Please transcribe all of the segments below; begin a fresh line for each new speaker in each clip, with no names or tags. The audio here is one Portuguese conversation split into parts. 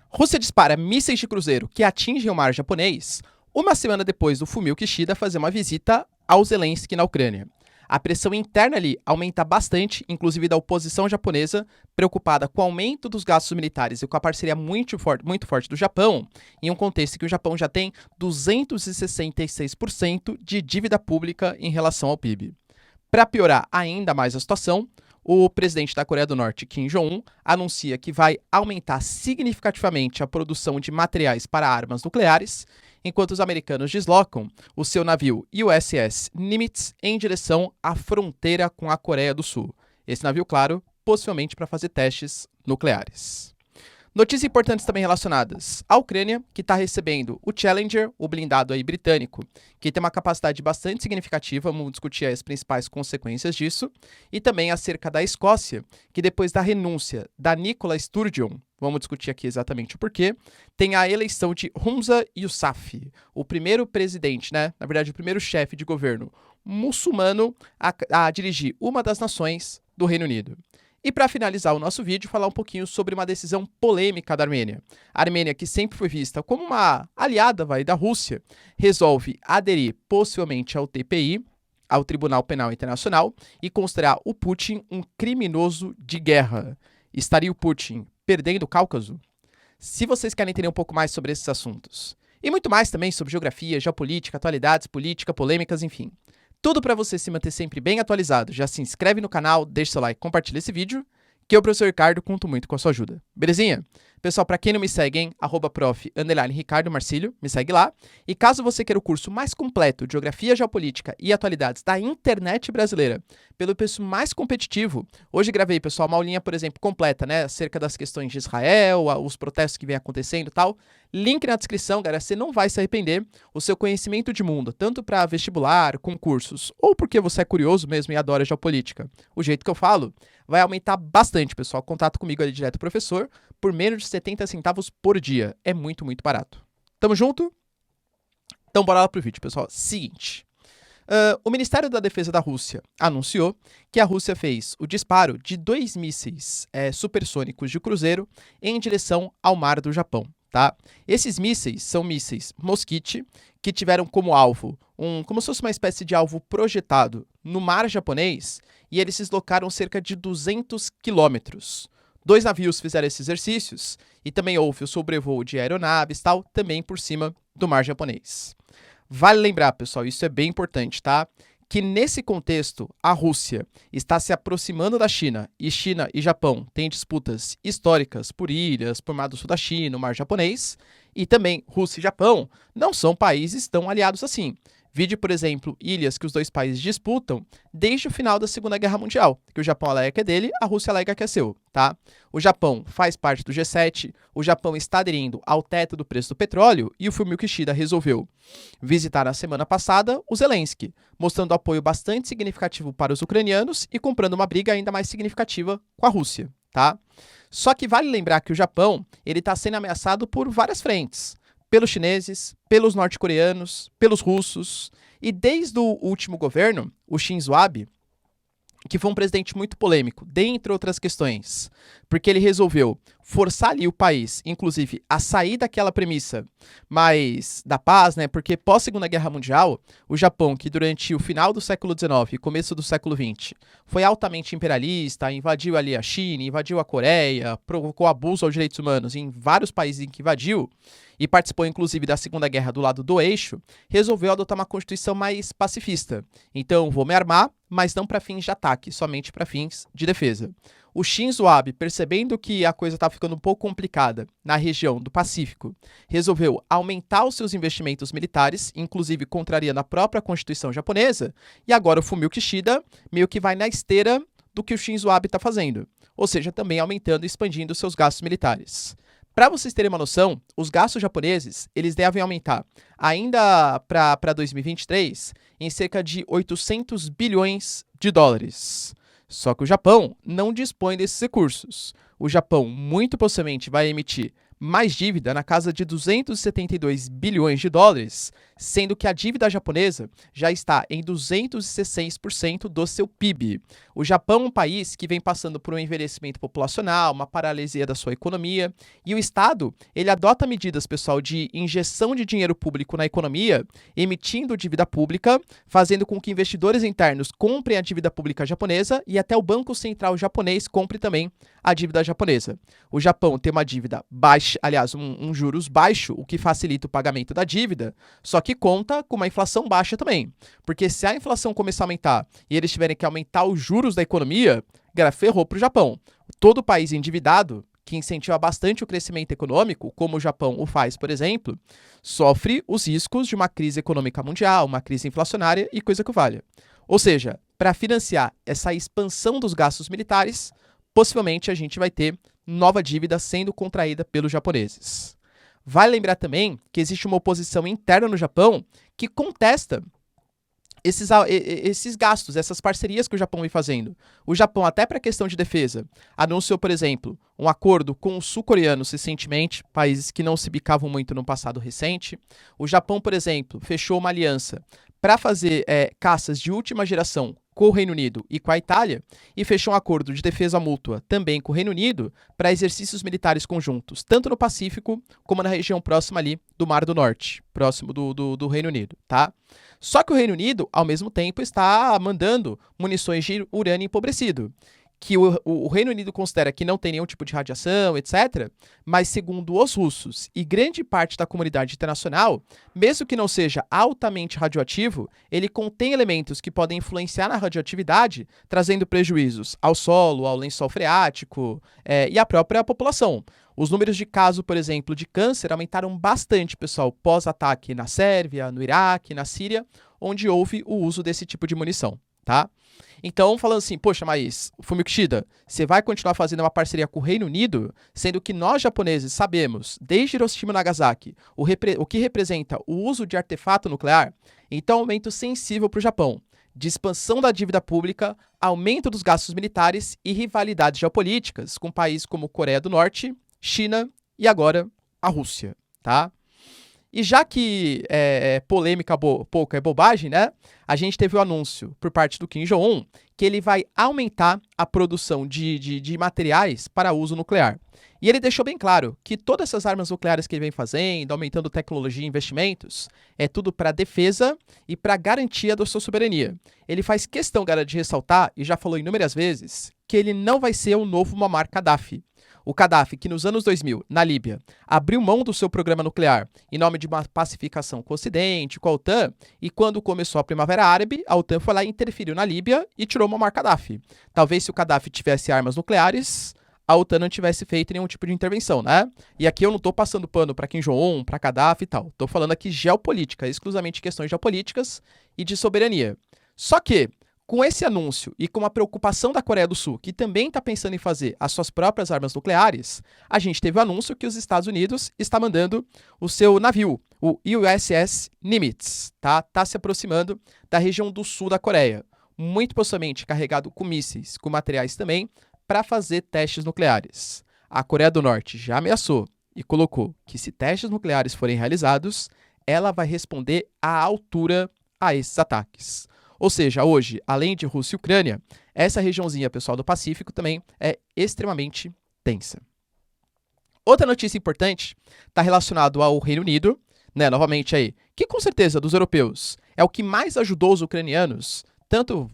Rússia dispara mísseis de cruzeiro que atingem o mar japonês uma semana depois do Fumio Kishida fazer uma visita ao Zelensky na Ucrânia. A pressão interna ali aumenta bastante, inclusive da oposição japonesa, preocupada com o aumento dos gastos militares e com a parceria muito forte do Japão, em um contexto em que o Japão já tem 266% de dívida pública em relação ao PIB. Para piorar ainda mais a situação, o presidente da Coreia do Norte, Kim Jong-un, anuncia que vai aumentar significativamente a produção de materiais para armas nucleares, enquanto os americanos deslocam o seu navio USS Nimitz em direção à fronteira com a Coreia do Sul. Esse navio, claro, possivelmente para fazer testes nucleares. Notícias importantes também relacionadas à Ucrânia, que está recebendo o Challenger, o blindado aí britânico, que tem uma capacidade bastante significativa, vamos discutir as principais consequências disso, e também acerca da Escócia, que depois da renúncia da Nicola Sturgeon, vamos discutir aqui exatamente o porquê, tem a eleição de Humza Yousaf, o primeiro presidente, na verdade o primeiro chefe de governo muçulmano a dirigir uma das nações do Reino Unido. E para finalizar o nosso vídeo, falar um pouquinho sobre uma decisão polêmica da Armênia. A Armênia, que sempre foi vista como uma aliada da Rússia, resolve aderir possivelmente ao TPI, ao Tribunal Penal Internacional, e considerar o Putin um criminoso de guerra. Estaria o Putin perdendo o Cáucaso? Se vocês querem entender um pouco mais sobre esses assuntos, e muito mais também sobre geografia, geopolítica, atualidades, política, polêmicas, enfim, tudo para você se manter sempre bem atualizado, já se inscreve no canal, deixa seu like, compartilha esse vídeo, que eu, professor Ricardo, conto muito com a sua ajuda. Belezinha? Pessoal, para quem não me segue, hein, @prof_Ricardo Marcílio, me segue lá. E caso você queira o curso mais completo de Geografia, Geopolítica e Atualidades da internet brasileira, pelo preço mais competitivo, hoje gravei, pessoal, uma aulinha, por exemplo, completa, acerca das questões de Israel, os protestos que vem acontecendo e tal. Link na descrição, galera, você não vai se arrepender. O seu conhecimento de mundo, tanto para vestibular, concursos, ou porque você é curioso mesmo e adora geopolítica, o jeito que eu falo, vai aumentar bastante, pessoal. Contato comigo ali direto, professor, por menos de 70 centavos por dia. É muito, muito barato. Tamo junto? Então bora lá pro vídeo, pessoal. Seguinte. O Ministério da Defesa da Rússia anunciou que a Rússia fez o disparo de 2 mísseis supersônicos de cruzeiro em direção ao mar do Japão. Tá? Esses mísseis são mísseis Mosquite, que tiveram como alvo, como se fosse uma espécie de alvo projetado no mar japonês, e eles se deslocaram cerca de 200 quilômetros. 2 navios fizeram esses exercícios, e também houve o sobrevoo de aeronaves, tal, também por cima do mar japonês. Vale lembrar, pessoal, isso é bem importante, tá? Que nesse contexto, a Rússia está se aproximando da China e Japão têm disputas históricas por ilhas, por mar do sul da China, o mar japonês, e também Rússia e Japão não são países tão aliados assim. Vide, por exemplo, ilhas que os dois países disputam desde o final da Segunda Guerra Mundial, que o Japão alega que é dele, a Rússia alega que é seu, tá? O Japão faz parte do G7, o Japão está aderindo ao teto do preço do petróleo e o Fumio Kishida resolveu visitar na semana passada o Zelensky, mostrando apoio bastante significativo para os ucranianos e comprando uma briga ainda mais significativa com a Rússia, tá? Só que vale lembrar que o Japão ele está sendo ameaçado por várias frentes. Pelos chineses, pelos norte-coreanos, pelos russos. E desde o último governo, o Shinzo Abe, que foi um presidente muito polêmico, dentre outras questões, porque ele resolveu forçar ali o país, inclusive, a sair daquela premissa mais da paz, porque pós-Segunda Guerra Mundial, o Japão, que durante o final do século XIX e começo do século XX, foi altamente imperialista, invadiu ali a China, invadiu a Coreia, provocou abuso aos direitos humanos em vários países em que invadiu, e participou inclusive da Segunda Guerra do lado do eixo, resolveu adotar uma constituição mais pacifista. Então, vou me armar, mas não para fins de ataque, somente para fins de defesa. O Shinzo Abe, percebendo que a coisa estava ficando um pouco complicada na região do Pacífico, resolveu aumentar os seus investimentos militares, inclusive contrariando a própria Constituição japonesa, e agora o Fumio Kishida meio que vai na esteira do que o Shinzo Abe está fazendo, ou seja, também aumentando e expandindo seus gastos militares. Para vocês terem uma noção, os gastos japoneses eles devem aumentar ainda para 2023 em cerca de 800 bilhões de dólares. Só que o Japão não dispõe desses recursos. O Japão muito possivelmente vai emitir mais dívida na casa de 272 bilhões de dólares sendo que a dívida japonesa já está em 216% do seu PIB. O Japão é um país que vem passando por um envelhecimento populacional, uma paralisia da sua economia, e o Estado, ele adota medidas, pessoal, de injeção de dinheiro público na economia, emitindo dívida pública, fazendo com que investidores internos comprem a dívida pública japonesa e até o Banco Central japonês compre também a dívida japonesa. O Japão tem uma dívida baixa, aliás, um juros baixo, o que facilita o pagamento da dívida, só que conta com uma inflação baixa também. Porque se a inflação começar a aumentar e eles tiverem que aumentar os juros da economia, ferrou para o Japão. Todo país endividado, que incentiva bastante o crescimento econômico, como o Japão o faz, por exemplo, sofre os riscos de uma crise econômica mundial, uma crise inflacionária e coisa que o valha. Ou seja, para financiar essa expansão dos gastos militares, possivelmente a gente vai ter nova dívida sendo contraída pelos japoneses. Vale lembrar também que existe uma oposição interna no Japão que contesta esses gastos, essas parcerias que o Japão vem fazendo. O Japão, até para a questão de defesa, anunciou, por exemplo, um acordo com os sul-coreanos recentemente, países que não se bicavam muito no passado recente. O Japão, por exemplo, fechou uma aliança para fazer caças de última geração com o Reino Unido e com a Itália, e fechou um acordo de defesa mútua também com o Reino Unido para exercícios militares conjuntos, tanto no Pacífico como na região próxima ali do Mar do Norte, próximo do Reino Unido, tá? Só que o Reino Unido, ao mesmo tempo, está mandando munições de urânio empobrecido, que o Reino Unido considera que não tem nenhum tipo de radiação, etc., mas segundo os russos e grande parte da comunidade internacional, mesmo que não seja altamente radioativo, ele contém elementos que podem influenciar na radioatividade, trazendo prejuízos ao solo, ao lençol freático e à própria população. Os números de casos, por exemplo, de câncer aumentaram bastante, pessoal, pós-ataque na Sérvia, no Iraque, na Síria, onde houve o uso desse tipo de munição, tá? Então, falando assim, poxa, mas, Fumio Kishida, você vai continuar fazendo uma parceria com o Reino Unido, sendo que nós, japoneses, sabemos, desde Hiroshima e Nagasaki, o que representa o uso de artefato nuclear? Então, aumento sensível para o Japão, de expansão da dívida pública, aumento dos gastos militares e rivalidades geopolíticas com países como Coreia do Norte, China e agora a Rússia, tá? E já que polêmica pouca é bobagem, né? A gente teve o anúncio por parte do Kim Jong-un que ele vai aumentar a produção de materiais para uso nuclear. E ele deixou bem claro que todas essas armas nucleares que ele vem fazendo, aumentando tecnologia e investimentos, é tudo para defesa e para garantia da sua soberania. Ele faz questão, galera, de ressaltar, e já falou inúmeras vezes, que ele não vai ser o novo Muammar Gaddafi. O Gaddafi, que nos anos 2000, na Líbia, abriu mão do seu programa nuclear em nome de uma pacificação com o Ocidente, com a OTAN, e quando começou a Primavera Árabe, a OTAN foi lá e interferiu na Líbia e tirou Muammar Gaddafi. Talvez se o Gaddafi tivesse armas nucleares, a OTAN não tivesse feito nenhum tipo de intervenção, né? E aqui eu não estou passando pano para Kim Jong-un, para Gaddafi e tal. Estou falando aqui geopolítica, exclusivamente questões geopolíticas e de soberania. Só que, com esse anúncio e com a preocupação da Coreia do Sul, que também está pensando em fazer as suas próprias armas nucleares, a gente teve o anúncio que os Estados Unidos está mandando o seu navio, o USS Nimitz, tá? Tá se aproximando da região do sul da Coreia, muito possivelmente carregado com mísseis, com materiais também, para fazer testes nucleares. A Coreia do Norte já ameaçou e colocou que se testes nucleares forem realizados, ela vai responder à altura a esses ataques. Ou seja, hoje, além de Rússia e Ucrânia, essa regiãozinha, pessoal, do Pacífico também é extremamente tensa. Outra notícia importante está relacionada ao Reino Unido, né, novamente aí, que com certeza dos europeus é o que mais ajudou os ucranianos, tanto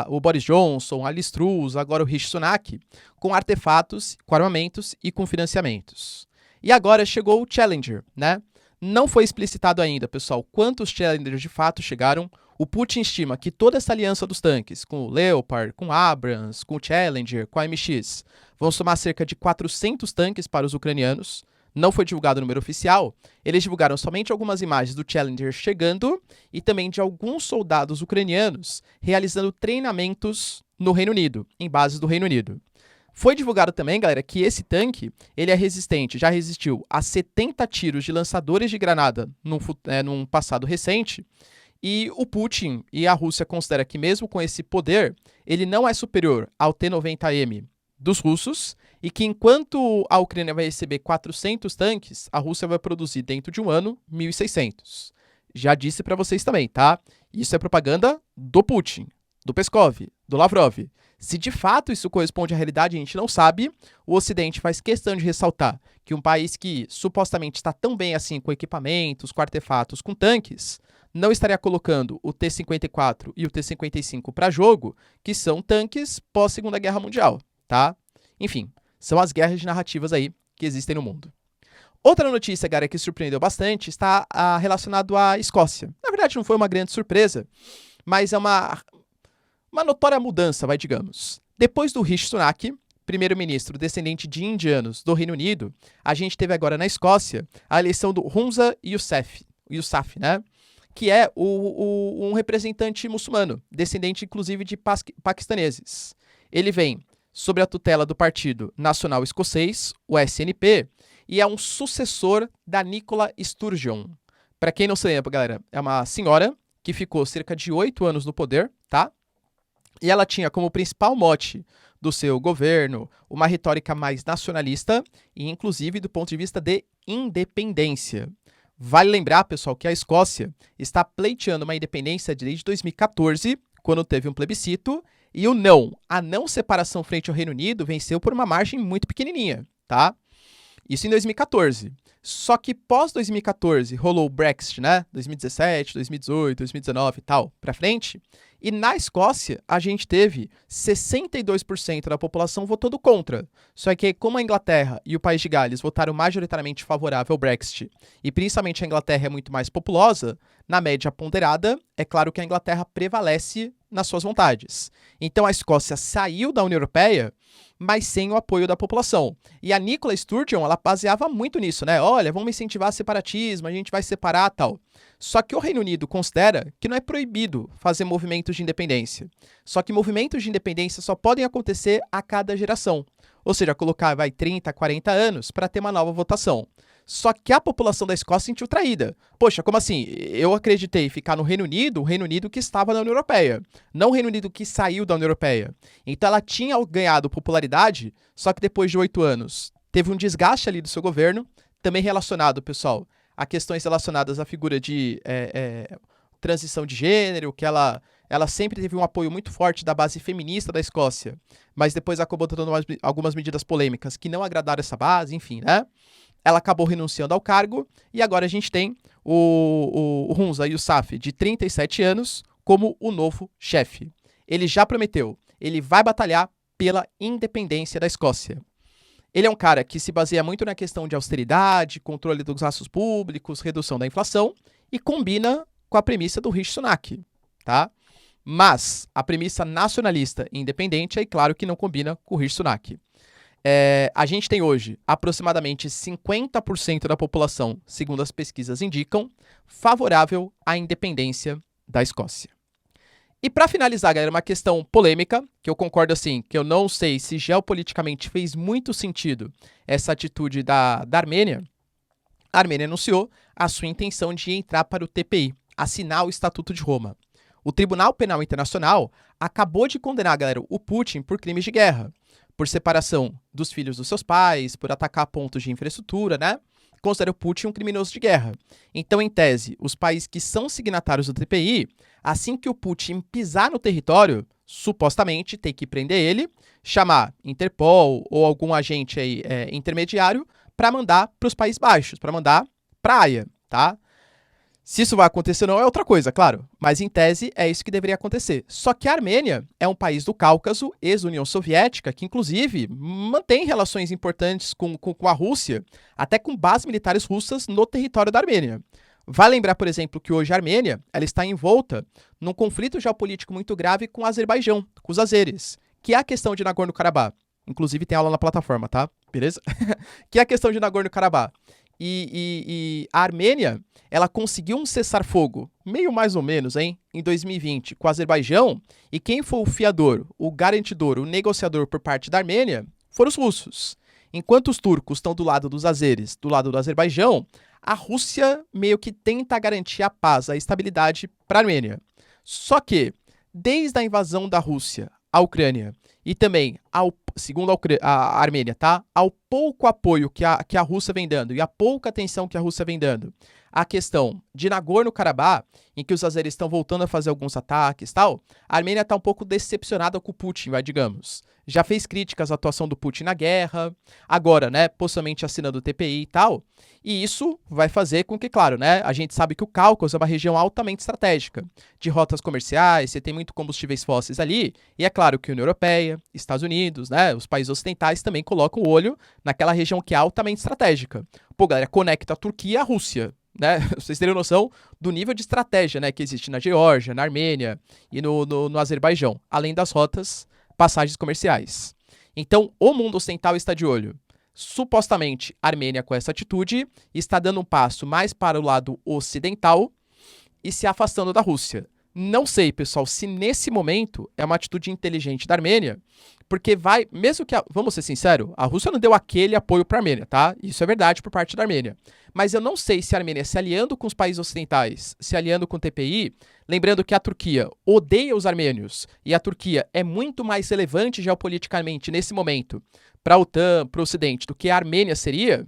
o Boris Johnson, a Liz Truss, agora o Rishi Sunak, com artefatos, com armamentos e com financiamentos. E agora chegou o Challenger, né? Não foi explicitado ainda, pessoal, quantos Challengers de fato chegaram. O Putin estima que toda essa aliança dos tanques, com o Leopard, com o Abrams, com o Challenger, com a MX, vão somar cerca de 400 tanques para os ucranianos. Não foi divulgado o número oficial. Eles divulgaram somente algumas imagens do Challenger chegando e também de alguns soldados ucranianos realizando treinamentos no Reino Unido, em bases do Reino Unido. Foi divulgado também, galera, que esse tanque ele é resistente, já resistiu a 70 tiros de lançadores de granada num passado recente. E o Putin e a Rússia consideram que mesmo com esse poder, ele não é superior ao T-90M dos russos e que enquanto a Ucrânia vai receber 400 tanques, a Rússia vai produzir dentro de um ano 1.600. Já disse para vocês também, tá? Isso é propaganda do Putin, do Peskov, do Lavrov. Se de fato isso corresponde à realidade, a gente não sabe. O Ocidente faz questão de ressaltar que um país que supostamente está tão bem assim com equipamentos, com artefatos, com tanques, não estaria colocando o T-54 e o T-55 para jogo, que são tanques pós-Segunda Guerra Mundial, tá? Enfim, são as guerras de narrativas aí que existem no mundo. Outra notícia, galera, que surpreendeu bastante está relacionado à Escócia. Na verdade, não foi uma grande surpresa, mas é uma notória mudança, digamos. Depois do Rishi Sunak, primeiro-ministro descendente de indianos do Reino Unido, a gente teve agora na Escócia a eleição do Humza Yousaf, né? Que é um representante muçulmano, descendente inclusive de paquistaneses. Ele vem sob a tutela do Partido Nacional Escocês, o SNP, e é um sucessor da Nicola Sturgeon. Para quem não se lembra, galera, é uma senhora que ficou cerca de 8 anos no poder, tá? E ela tinha como principal mote do seu governo uma retórica mais nacionalista e, inclusive, do ponto de vista de independência. Vale lembrar, pessoal, que a Escócia está pleiteando uma independência desde 2014, quando teve um plebiscito, e a não separação frente ao Reino Unido venceu por uma margem muito pequenininha, tá? Isso em 2014. Só que pós 2014 rolou o Brexit, né? 2017, 2018, 2019 e tal, pra frente. E na Escócia, a gente teve 62% da população votando contra. Só que como a Inglaterra e o País de Gales votaram majoritariamente favorável ao Brexit, e principalmente a Inglaterra é muito mais populosa, na média ponderada, é claro que a Inglaterra prevalece nas suas vontades. Então a Escócia saiu da União Europeia, mas sem o apoio da população. E a Nicola Sturgeon, ela baseava muito nisso, né? Olha, vamos incentivar separatismo, a gente vai separar tal. Só que o Reino Unido considera que não é proibido fazer movimentos de independência. Só que movimentos de independência só podem acontecer a cada geração. Ou seja, colocar 30, 40 anos para ter uma nova votação. Só que a população da Escócia se sentiu traída. Poxa, como assim? Eu acreditei ficar no Reino Unido, o Reino Unido que estava na União Europeia, não o Reino Unido que saiu da União Europeia. Então ela tinha ganhado popularidade, só que depois de 8 anos teve um desgaste ali do seu governo, também relacionado, pessoal, a questões relacionadas à figura de transição de gênero, que ela sempre teve um apoio muito forte da base feminista da Escócia, mas depois acabou tomando algumas medidas polêmicas que não agradaram essa base, enfim, né? Ela acabou renunciando ao cargo e agora a gente tem o Humza Yousaf, de 37 anos, como o novo chefe. Ele já prometeu, ele vai batalhar pela independência da Escócia. Ele é um cara que se baseia muito na questão de austeridade, controle dos gastos públicos, redução da inflação e combina com a premissa do Rishi Sunak, tá? Mas a premissa nacionalista e independente é claro que não combina com o Rishi Sunak. A gente tem hoje aproximadamente 50% da população, segundo as pesquisas indicam, favorável à independência da Escócia. E para finalizar, galera, uma questão polêmica, que eu concordo assim, que eu não sei se geopoliticamente fez muito sentido essa atitude da Armênia. A Armênia anunciou a sua intenção de entrar para o TPI, assinar o Estatuto de Roma. O Tribunal Penal Internacional acabou de condenar, galera, o Putin por crimes de guerra, por separação dos filhos dos seus pais, por atacar pontos de infraestrutura, né? Considera o Putin um criminoso de guerra. Então, em tese, os países que são signatários do TPI, assim que o Putin pisar no território, supostamente tem que prender ele, chamar Interpol ou algum agente aí, intermediário para mandar para os Países Baixos, para mandar para a Haia, tá? Se isso vai acontecer ou não é outra coisa, claro, mas em tese é isso que deveria acontecer. Só que a Armênia é um país do Cáucaso, ex-União Soviética, que inclusive mantém relações importantes com a Rússia, até com bases militares russas no território da Armênia. Vale lembrar, por exemplo, que hoje a Armênia ela está envolta num conflito geopolítico muito grave com o Azerbaijão, com os azeres, que é a questão de Nagorno-Karabakh. Inclusive tem aula na plataforma, tá? Beleza? Que é a questão de Nagorno-Karabakh. E a Armênia, ela conseguiu um cessar-fogo, meio mais ou menos, em 2020, com o Azerbaijão, e quem foi o fiador, o garantidor, o negociador por parte da Armênia, foram os russos. Enquanto os turcos estão do lado dos azeres, do lado do Azerbaijão, a Rússia meio que tenta garantir a paz, a estabilidade para a Armênia. Só que, desde a invasão da Rússia à Ucrânia e também, segundo a Armênia, tá? Ao pouco apoio que a Rússia vem dando e a pouca atenção que a Rússia vem dando à questão de Nagorno-Karabakh, em que os azeres estão voltando a fazer alguns ataques e tal, a Armênia está um pouco decepcionada com o Putin, digamos. Já fez críticas à atuação do Putin na guerra, agora, né, possivelmente assinando o TPI e tal, e isso vai fazer com que, claro, né, a gente sabe que o Cáucaso é uma região altamente estratégica, de rotas comerciais, você tem muito combustíveis fósseis ali, e é claro que a União Europeia, Estados Unidos, né, os países ocidentais também colocam o olho naquela região que é altamente estratégica. Pô, galera, conecta a Turquia e a Rússia, né? Vocês teriam noção do nível de estratégia, né, que existe na Geórgia, na Armênia e no Azerbaijão, além das rotas, passagens comerciais. Então, o mundo ocidental está de olho. Supostamente, a Armênia, com essa atitude, está dando um passo mais para o lado ocidental e se afastando da Rússia. Não sei, pessoal, se nesse momento é uma atitude inteligente da Armênia, porque vai, mesmo que, vamos ser sinceros, a Rússia não deu aquele apoio para a Armênia, tá? Isso é verdade por parte da Armênia. Mas eu não sei se a Armênia se aliando com os países ocidentais, se aliando com o TPI, lembrando que a Turquia odeia os armênios e a Turquia é muito mais relevante geopoliticamente nesse momento para a OTAN, para o Ocidente, do que a Armênia seria,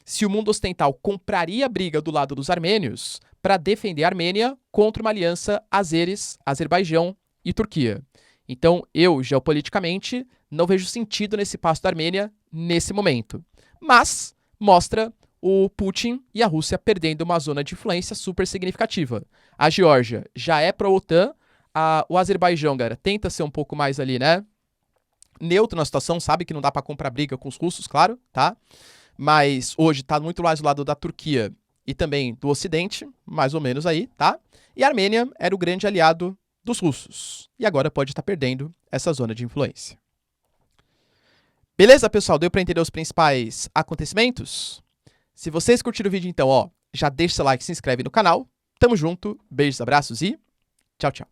se o mundo ocidental compraria a briga do lado dos armênios para defender a Armênia contra uma aliança azeres, Azerbaijão e Turquia. Então, eu, geopoliticamente, não vejo sentido nesse passo da Armênia nesse momento. Mas mostra o Putin e a Rússia perdendo uma zona de influência super significativa. A Geórgia já é para a OTAN, o Azerbaijão, galera, tenta ser um pouco mais ali, né, neutro na situação, sabe que não dá para comprar briga com os russos, claro, tá? Mas hoje está muito mais do lado da Turquia e também do Ocidente, mais ou menos aí, tá? E a Armênia era o grande aliado dos russos. E agora pode estar perdendo essa zona de influência. Beleza, pessoal? Deu para entender os principais acontecimentos? Se vocês curtiram o vídeo, então, ó, já deixa seu like, se inscreve no canal. Tamo junto, beijos, abraços e tchau, tchau.